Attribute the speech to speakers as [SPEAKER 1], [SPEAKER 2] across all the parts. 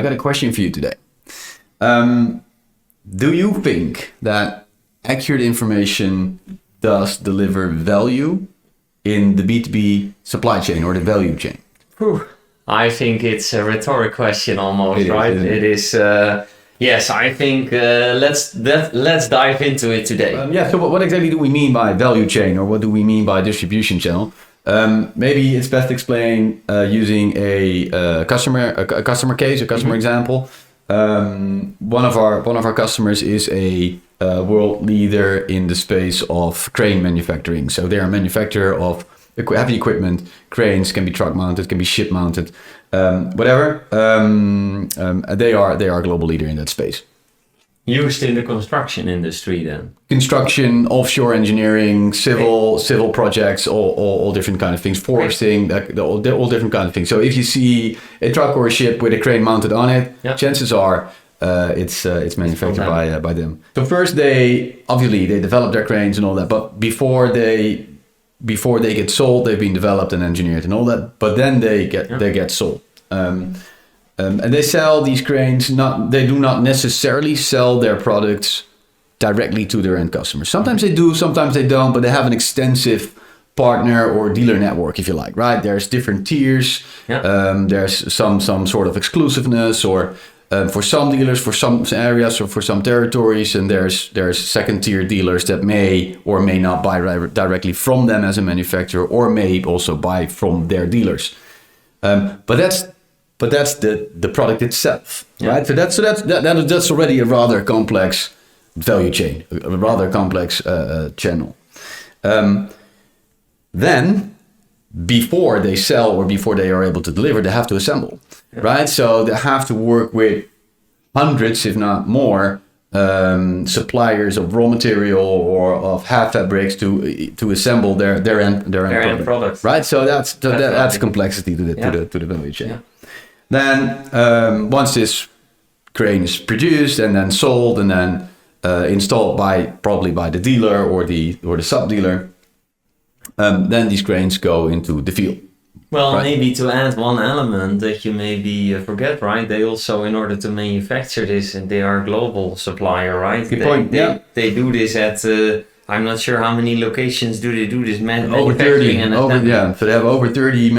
[SPEAKER 1] I got a question for you today. Do you think that accurate information does deliver value in the B2B supply chain or the value chain?
[SPEAKER 2] I think it's a rhetoric question almost, right? It is. Yes, I think let's dive into it today.
[SPEAKER 1] So what exactly do we mean by value chain, or what do we mean by distribution channel? Maybe it's best explained using a customer case, a customer example. One of our customers is a world leader in the space of crane manufacturing. So they are a manufacturer of heavy equipment. Cranes can be truck mounted, can be ship mounted, whatever. They are a global leader in that space.
[SPEAKER 2] Used in the construction industry, then.
[SPEAKER 1] Construction, offshore engineering, civil projects, all different kind of things. Foresting, all different kind of things. So if you see a truck or a ship with a crane mounted on it, chances are it's manufactured by them. So first they develop their cranes and all that, but before they get sold, they've been developed and engineered and all that. But then they get sold. And they sell these cranes. They do not necessarily sell their products directly to their end customers. Sometimes they do, sometimes they don't. But they have an extensive partner or dealer network, if you like. Right? There's different tiers. There's some sort of exclusiveness, or for some dealers, for some areas, or for some territories. And there's second tier dealers that may or may not buy directly from them as a manufacturer, or may also buy from their dealers. But that's the product itself, right? So that's already a rather complex value chain, a rather complex channel. Then, before they sell or before they are able to deliver, they have to assemble, right? So they have to work with hundreds, if not more, suppliers of raw material or of half fabrics to assemble their end product, right? So that's complexity to the value chain. Then once this crane is produced and then sold and then installed probably by the dealer or the sub dealer, then these cranes go into the field.
[SPEAKER 2] Well, right? Maybe to add one element that you maybe forget, right? They also, in order to manufacture this, and they are a global supplier, right?
[SPEAKER 1] Good point.
[SPEAKER 2] They do this at I'm not sure how many locations do they do this
[SPEAKER 1] over 30. So they have over 30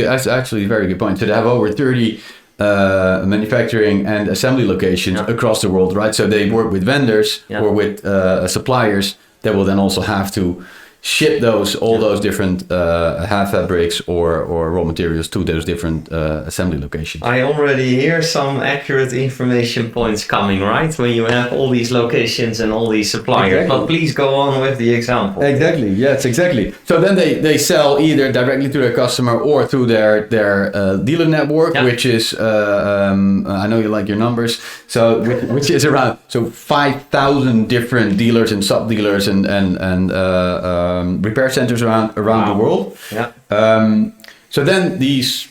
[SPEAKER 1] that's actually a very good point. So they have over 30 manufacturing and assembly locations across the world, right? So they work with vendors or with suppliers that will then also have to ship all those different half fabrics or raw materials to those different assembly locations.
[SPEAKER 2] I already hear some accurate information points coming, right? When you have all these locations and all these suppliers. Exactly. But please go on with the example.
[SPEAKER 1] Exactly. Yes, exactly. So then they sell either directly to their customer or through their dealer network, which is I know you like your numbers. So which is around 5,000 different dealers and sub dealers and repair centers around the world. So then this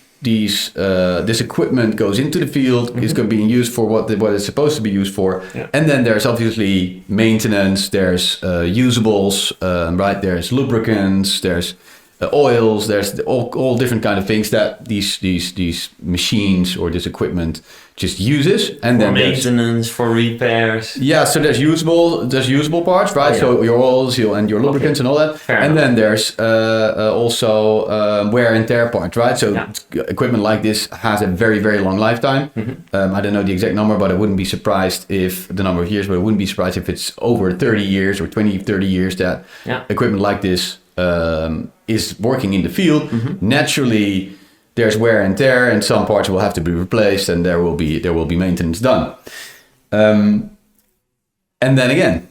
[SPEAKER 1] equipment goes into the field, is going to be used for what it's supposed to be used for, and then there's obviously maintenance, there's usables, right? There's lubricants, there's oils, there's all different kind of things that these machines or this equipment just uses, and
[SPEAKER 2] for
[SPEAKER 1] then
[SPEAKER 2] maintenance, for repairs.
[SPEAKER 1] Yeah, so there's usable parts, right? So your oils and your lubricants and all that. And then there's also wear and tear parts, right? So equipment like this has a very, very long lifetime. I don't know the exact number, but I wouldn't be surprised if the number of years, but I wouldn't be surprised if it's over 30 years or 20, 30 years that equipment like this is working in the field. Naturally, there's wear and tear, and some parts will have to be replaced, and there will be maintenance done. And then again,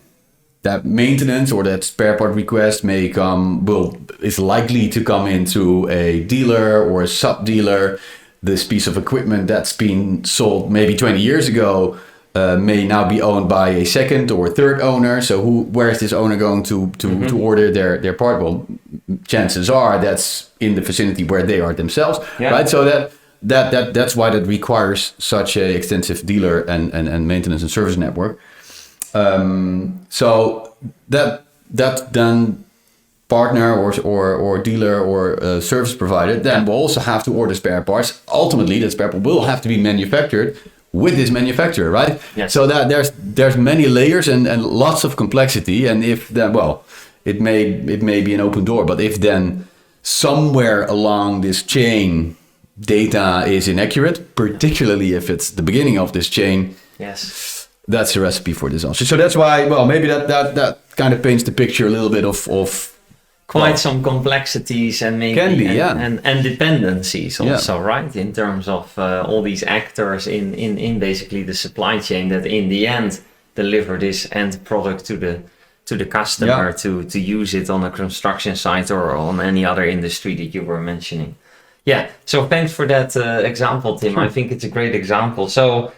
[SPEAKER 1] that maintenance or that spare part request is likely to come into a dealer or a sub dealer. This piece of equipment that's been sold maybe 20 years ago may now be owned by a second or third owner. So where is this owner going to order their part? Well, chances are that's in the vicinity where they are themselves, right? So that's why that requires such a extensive dealer and maintenance and service network. So that then partner or dealer or service provider then will also have to order spare parts. Ultimately, the spare part will have to be manufactured with this manufacturer, right?
[SPEAKER 2] Yes.
[SPEAKER 1] So that there's many layers and lots of complexity. And if then, well, it may be an open door, but if then somewhere along this chain data is inaccurate, particularly if it's the beginning of this chain,
[SPEAKER 2] yes,
[SPEAKER 1] that's a recipe for disaster. So that's why, well, maybe that kind of paints the picture a little bit of
[SPEAKER 2] quite some complexities and maybe
[SPEAKER 1] can be,
[SPEAKER 2] and dependencies also, right? In terms of all these actors in basically the supply chain that in the end deliver this end product to the customer to use it on a construction site or on any other industry that you were mentioning. Yeah, so thanks for that example, Tim. Sure. I think it's a great example. So,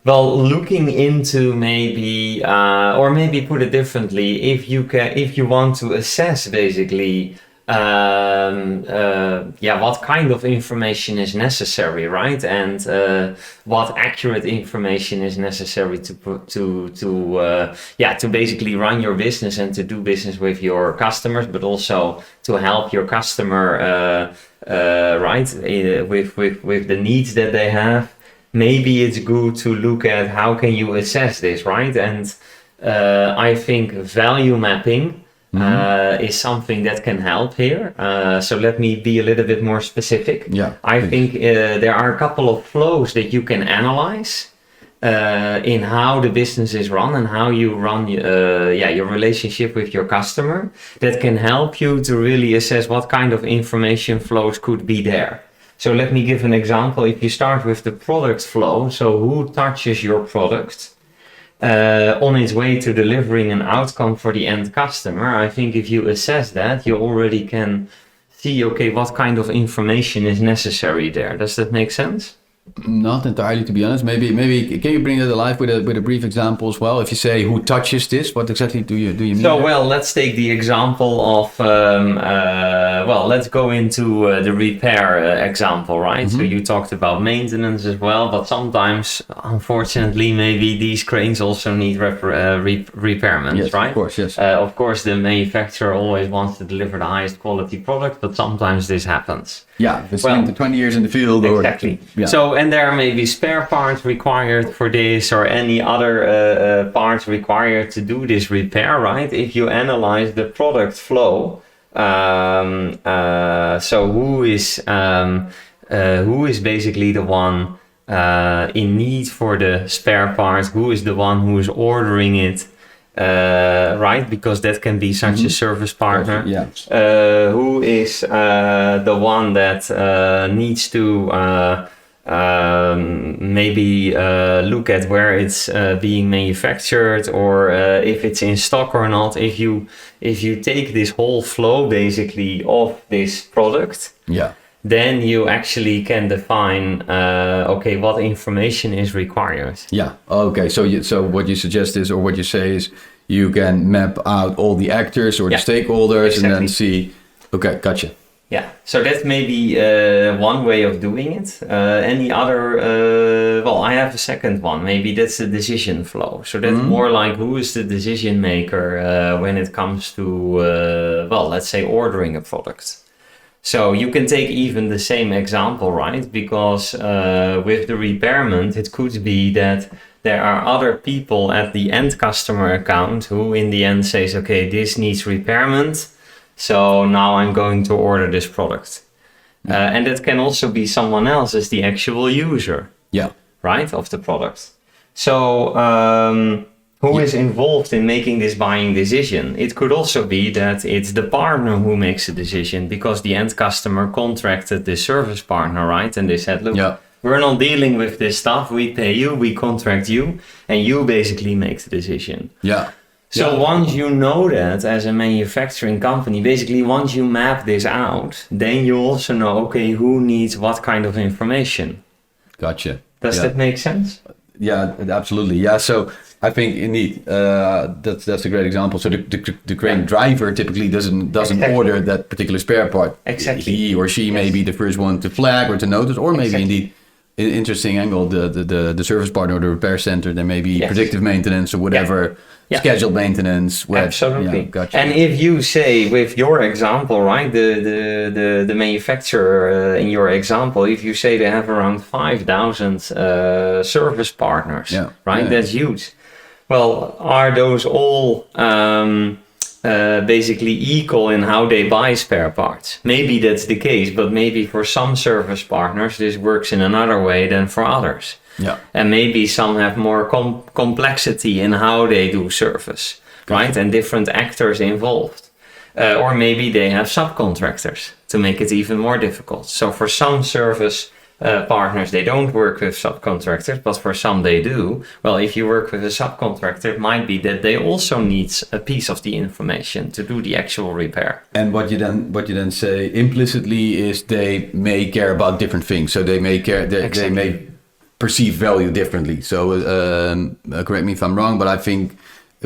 [SPEAKER 2] well, looking into maybe, or maybe put it differently, if you want to assess basically, what kind of information is necessary, right? And what accurate information is necessary to basically run your business and to do business with your customers, but also to help your customer, right, with the needs that they have. Maybe it's good to look at how can you assess this, right? And I think value mapping is something that can help here. So let me be a little bit more specific.
[SPEAKER 1] Yeah,
[SPEAKER 2] I think there are a couple of flows that you can analyze in how the business is run and how you run your relationship with your customer that can help you to really assess what kind of information flows could be there. So let me give an example. If you start with the product flow, so who touches your product on its way to delivering an outcome for the end customer, I think if you assess that, you already can see, okay, what kind of information is necessary there. Does that make sense?
[SPEAKER 1] Not entirely, to be honest. Maybe can you bring that alive with a brief example as well? If you say who touches this, what exactly do you mean?
[SPEAKER 2] So well, let's take the example of let's go into the repair example, right? Mm-hmm. So you talked about maintenance as well, but sometimes, unfortunately, maybe these cranes also need repairments,
[SPEAKER 1] yes,
[SPEAKER 2] right?
[SPEAKER 1] Of course, yes.
[SPEAKER 2] Of course, the manufacturer always wants to deliver the highest quality product, but sometimes this happens.
[SPEAKER 1] Yeah, it's 20 years in the field.
[SPEAKER 2] Exactly. So, and there may be spare parts required for this or any other parts required to do this repair, right? If you analyze the product flow, so who is basically the one in need for the spare part? Who is the one who is ordering it? Right, because that can be such a service partner.
[SPEAKER 1] Yeah.
[SPEAKER 2] Who is the one that needs to maybe look at where it's being manufactured or if it's in stock or not. If you take this whole flow basically of this product, then you actually can define okay, what information is required.
[SPEAKER 1] Yeah. Okay. So what you suggest is, or what you say is, you can map out all the actors or the stakeholders and then see. Okay, gotcha.
[SPEAKER 2] Yeah. So that's maybe one way of doing it. Any other? Well, I have a second one. Maybe that's the decision flow. So that's more like who is the decision maker when it comes to let's say ordering a product. So you can take even the same example, right? Because with the repairment, it could be that there are other people at the end customer account who in the end says, okay, this needs repairment. So now I'm going to order this product. And that can also be someone else as the actual user, right, of the product. So who is involved in making this buying decision? It could also be that it's the partner who makes the decision because the end customer contracted the service partner, right? And they said, look, we're not dealing with this stuff. We pay you, we contract you, and you basically make the decision. So once you know that as a manufacturing company, basically once you map this out, then you also know, okay, who needs what kind of information.
[SPEAKER 1] Gotcha.
[SPEAKER 2] Does that make sense?
[SPEAKER 1] Yeah, absolutely. Yeah, so I think indeed that's a great example. So the crane driver typically doesn't order that particular spare part.
[SPEAKER 2] Exactly.
[SPEAKER 1] He or she may be the first one to flag or to notice, or maybe indeed interesting angle, the service partner or the repair center, there may be predictive maintenance or whatever scheduled maintenance.
[SPEAKER 2] Absolutely.
[SPEAKER 1] Gotcha.
[SPEAKER 2] And if you say with your example, right, the manufacturer in your example, if you say they have around 5,000 service partners, right, that's huge. Well, are those all basically equal in how they buy spare parts? Maybe that's the case, but maybe for some service partners this works in another way than for others.
[SPEAKER 1] Yeah.
[SPEAKER 2] And maybe some have more complexity in how they do service, right? And different actors involved. Or maybe they have subcontractors to make it even more difficult. So for some service partners, they don't work with subcontractors, but for some they do. Well, if you work with a subcontractor, it might be that they also need a piece of the information to do the actual repair.
[SPEAKER 1] And what you then say implicitly is they may care about different things. So they may care, they may perceive value differently. So correct me if I'm wrong, but I think,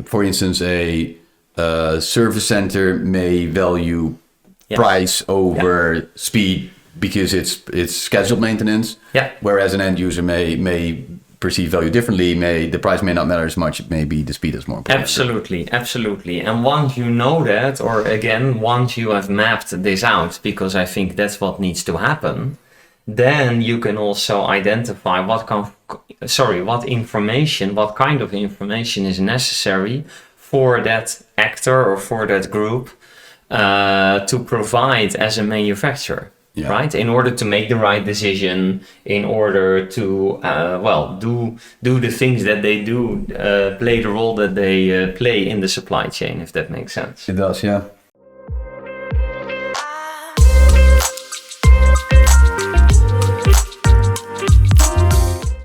[SPEAKER 1] for instance, a service center may value price over speed because it's scheduled maintenance. Yeah. Whereas an end user may perceive value differently. The price may not matter as much. Maybe the speed is more important.
[SPEAKER 2] Absolutely. And once you know that, or again, once you have mapped this out, because I think that's what needs to happen, then you can also identify what kind of information is necessary for that actor or for that group to provide as a manufacturer. Yeah. Right, in order to make the right decision, in order to do the things that they do, play the role that they play in the supply chain, if that makes sense.
[SPEAKER 1] It does, yeah.